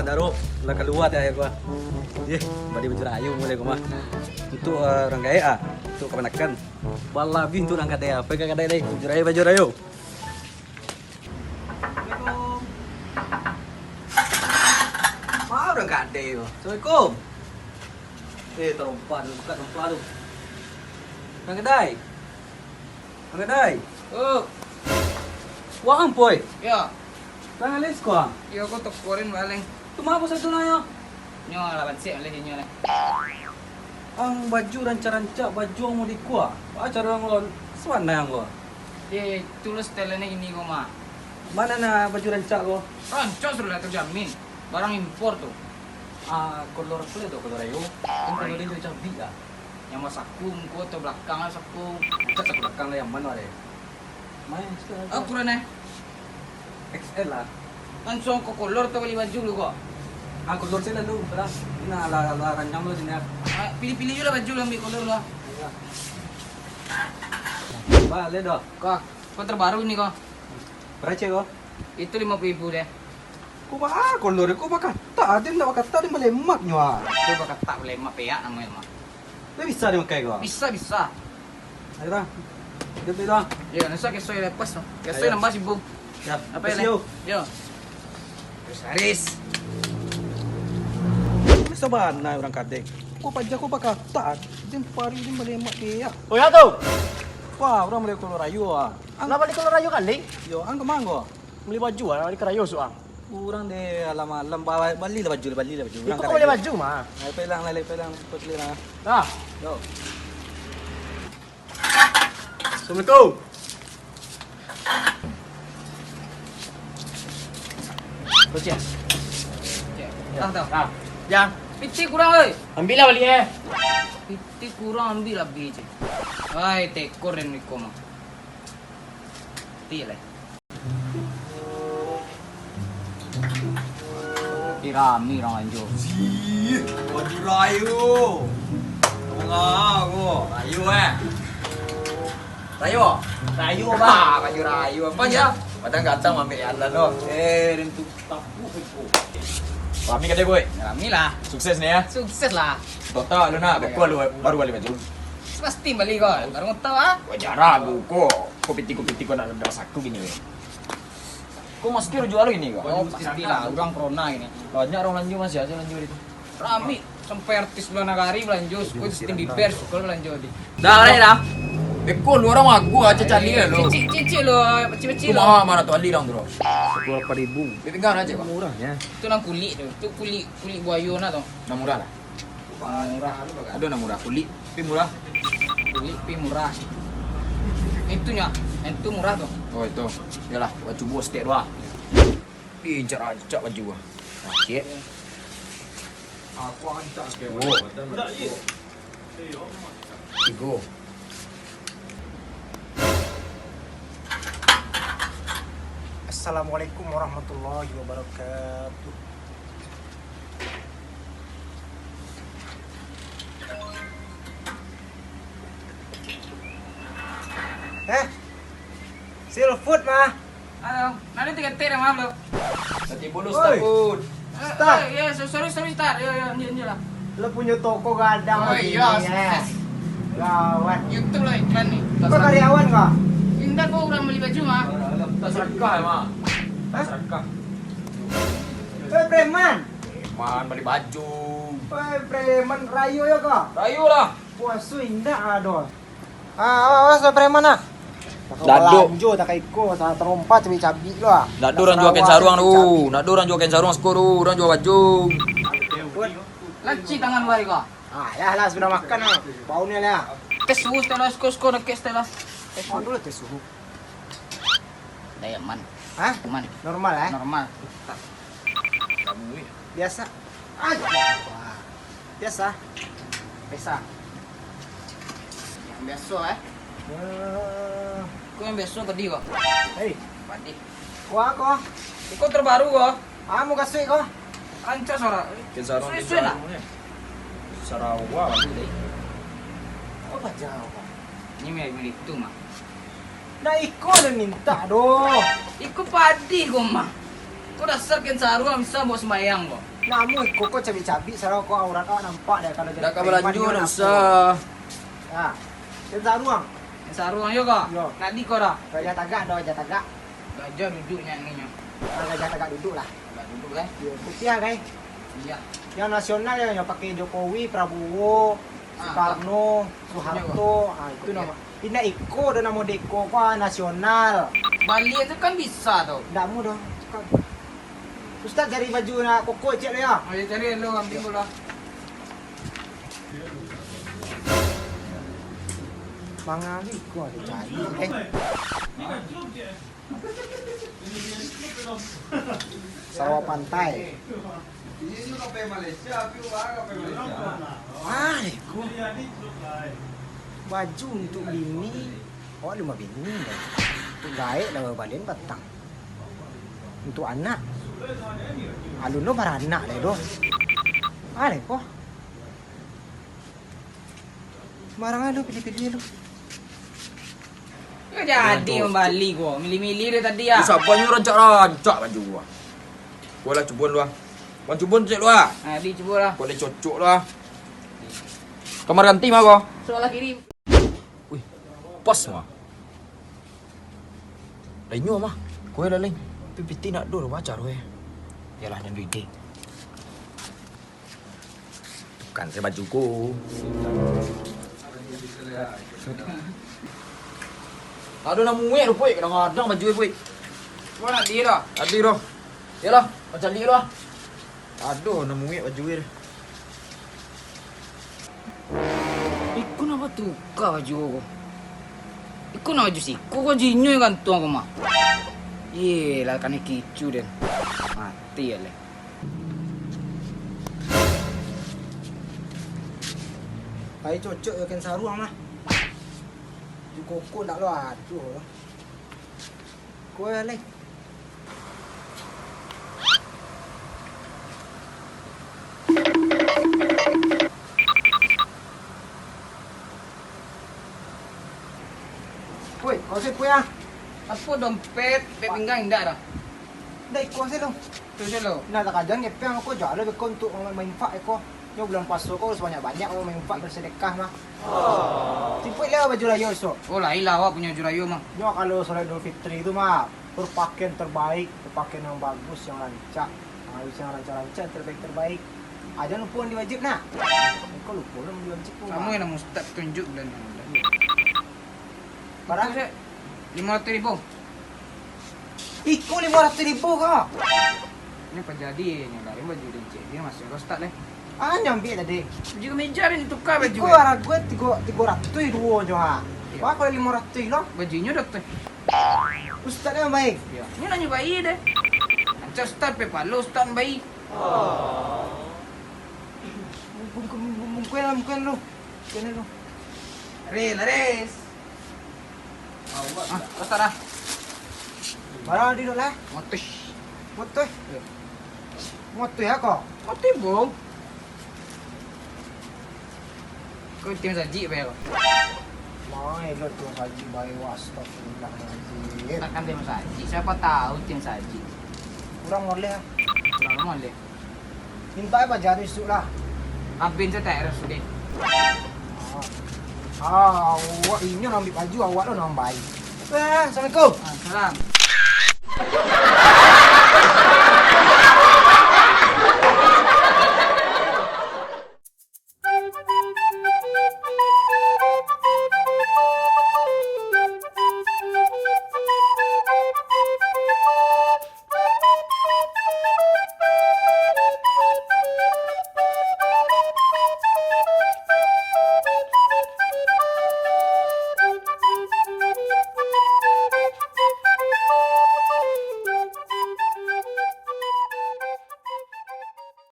daro, lah keluar ya gua. Badi baju rayu mulai gua mah. Untuk orang kaya untuk kemenakan. Balabi untuk orang kaya. Pegang kadai deh, baju rayu. Assalamualaikum. Mau orang kade yo. Assalamualaikum. Terompak buka tempat tu. Orang kedai. Orang kedai. Oh, Wah ampoi. ya. Tangan les ko. Yo ko to korin baling. Tumapos sa na yo. Nyo laban si oleh nyo na. Ang baju ranca-ranca baju mo di kuah. Acara ngolon swan na yang lo. Di tulus telene ini ko ma. Mana na baju ranca ko? Ranco sudah lah terjamin. Barang impor tuh. Kolor kulit to kolor ayo. Ang kolor din sa biya. Yang mau sakum ko to belakang sakum. Sa belakang na yang mana re? Main Oh, kurang eh. XL lah. Langsung ko kolor to beli baju lu ko. Ang kolor sila lu, pala. Ina la rancang lo din ya. Pilih-pilih juga baju lu ambil kolor lu. Bale do. Kok terbaru ini kok. Berapa ko? Itu 50.000 deh. Ko ba kolor ko ba kata? Din na kata din malemak nyo ah. Itu bakal tak boleh mah peak namanya mah. Bisa din makai ko. Bisa. Ayo dah. Gitu dah. Ya, nasa que soy lepas no. Que Ayo. soy nambah sibuk. Ya, Apa terus ya? yo. Yo. Terus Haris. Sabar na orang kadek. Ko pa ko pa kata. Din pari din malemak dia. Oh ya tuh, Wah, orang mulai kolor ayu ah. kenapa di Kolor Rayu kali? Yo, ang kamanggo. Beli baju ah, di Kerayu soang. Kurang deh alam bali lah baju. Itu kok beli baju mah? Ay, pelang ikut lira. Nah, Yo. Assalamualaikum. Kocek. Tahu. Ah, yang Piti kurang euy. ambil lah beli Piti kurang ambil lah biji. Ay, tekor rin ni ko mah. Tila. Tirami orang anjo. Baju rayu. Aku. Rayu Rayu. Rayu Baju rayu apa ya? Padahal ganteng ambil Allah lo. Rintu tapu ko. Rami kadek boy. Rami lah. Sukses nih ya. Sukses lah. Total lu nak, betul lu baru beli baju. Pasti balik kau. Baru tahu ah. Wajar ragu kok. Kopiti kok nak ada saku gini weh. Kok mas kira jual gini kok? Oh, pasti lah. Orang corona ini. Banyak orang lanjut masih aja lanjut itu. Rami sampai artis luar negara belanjut. Kau sistem di pers kalau belanjut di. Dah. Bekol lu orang aku aja cari lo. Cici lo, kecil-kecil lo. Cuma mana tuh Ali dong bro. 28.000. Ditinggal aja kok. Murahnya. Itu nang kulit tu. Itu kulit buaya na tu. Nah murah lah. Murah. Aduh nah murah kulit. Tapi murah. Kulit pi murah. Itunya, itu murah tu. Oh itu. Yalah baju bos setiap dua. Incar aja baju gua. Oke. Aku ancak ke. Tigo. Assalamualaikum warahmatullahi wabarakatuh. Silfood mah. Aduh, nanti tiga tir maaf lo. Nanti bonus Oi. takut. Start. Ya, sorry start. Ya, ini lah. Lo punya toko gadang Oh begini iya, ya. Gawat. YouTube lah iklan nih. Kau karyawan kah? Indah kau orang beli baju mah. Tak serakah emang. Tak serakah. Preman. Man beli baju. Preman rayu ya kah? Rayu lah. Puasu indah aduh. Awas preman ah. Dado. Lanjut tak iko, tak terompat cabi-cabi lo ah. Nak ada orang jual kain sarung tu. Nak ada orang jual kain sarung skor tu. Orang jual baju. Laci tangan luar kau. Ah, ya lah sudah makan ah. Baunya lah. Tes suhu setelah skor nak setelah. Tes dulu tes suhu. Daya man. Hah? Man. Normal eh? Normal. Biasa. Aja. Wah. Biasa. Biasa. Yang biasa Kau yang biasa tadi kok. Hei, Padi. kuah kok. Kau terbaru kok. Kamu kasih kok. Anca suara. Kain sarung. Suwe-suwe lah. Sarawak. Apa jauh kok? Ini milik itu mah. Nah iko udah minta doh. Ikut padi kok mah. Kau dasar kan sarung bisa bawa sembayang kok. Namu ikut kau cabik-cabik sarau kau aurat awak nampak dah kalau Dah kau preman berlanjut dia dah nak usah. apa. Ha. Kita ruang. Sarung ayo kak. Yo. Tadi kau dah. Gajah tagak dah gajah tagak. Gajah duduknya ni. Gajah tagak duduk lah. Tak duduk Yo, putih lah guys. Iya. Yang nasional yang pakai Jokowi, Prabowo, Soekarno, Soeharto, itu nama. Tidak Iko dan nama Deko kau nasional. Bali itu kan bisa tau. Tidak mu dah. Ustaz cari baju nak koko cek dia. Ayo cari lo ambil bola. Mangan Iko ada cari. Sawah pantai. Ah, Iko. Baju untuk bini. Oh, 5 bini dah. Untuk gaek dah balik batang. Untuk anak. Alun lo baranak dah doh. Ah, Iko. Barang lu pilih-pilih lu. Kau jadi kembali gua. Milih-milih dia tadi ya. Siapa nyuruh rancak-rancak baju gua? Gua lah cubun lu ah. Kau cubun cek lu ah. Nah, di coba lah. Kau dah cocok lu ah. Kamar ganti mah kau. Soal kiri. Wih, pas mah. Lainnya mah. Kau lah lain. Pipiti nak dulu baca lu eh. Yalah yang duit dek. Bukan saya bajuku. Aduh nak muek tu puik, kadang-kadang baju puik. Kau nak dia dah. Adi dah. Yalah, macam ni lah. Aduh, nak muek baju dia. Iku nak apa tukar baju aku? Iku nak baju siku kau jinyo yang gantung aku mah. Yelah kan kicu dia. Mati ya le. Baik cocok ya kan sarung lah. Di koko nak lo aduh. Kau ya leh. Woi, kau sih puya? Apa dompet pinggang indah dah. Dah kau sih lo. Tu selo. Nah tak kajian ngepeng aku jual lebih kau untuk manfaat kau. Nyo bulan puasa kau sebanyak-banyak kau manfaat bersedekah mah. Tipu lah baju raya esok. Oh lah ilah awak punya jurayu mah. Nyo kalau solat Idul Fitri itu mah berpakaian terbaik, berpakaian yang bagus, yang rancak. Yang rancak-rancak terbaik. Ada lupa yang diwajib nak. Kau lupa lah diwajib tu. Kamu yang nak ustaz tunjuk bulan ni. Barang Itu 500,000. Iko 500,000 kau. Ini penjadi ni dari baju dia cik. Dia masuk ke ustaz leh. Ah nyambi tadi. Baju kemeja ni tukar baju. Iko arah gue 300 dua je ha. Wah kalau 500 lo. Bajunya doktor. Ustaz yang baik. Ya. Ni nanya bayi deh. Macam ustaz pe palo ustaz bayi. Mungkin lu. Kena lu. Res. Ah, ustaz dah. Barang di lah. Motus. Motoy. Motoy ya kau. Motus bong. Kau tim saji pe kau. Mai lo tu haji bayi astagfirullahalazim. Takkan tim saji. Siapa tahu tim saji. Kurang boleh. Berapa boleh? Minta apa jadi isuk lah. Abin saya tak harus deh. Awak ini nak ambil baju awak lo nak baik. Assalamualaikum. Salam.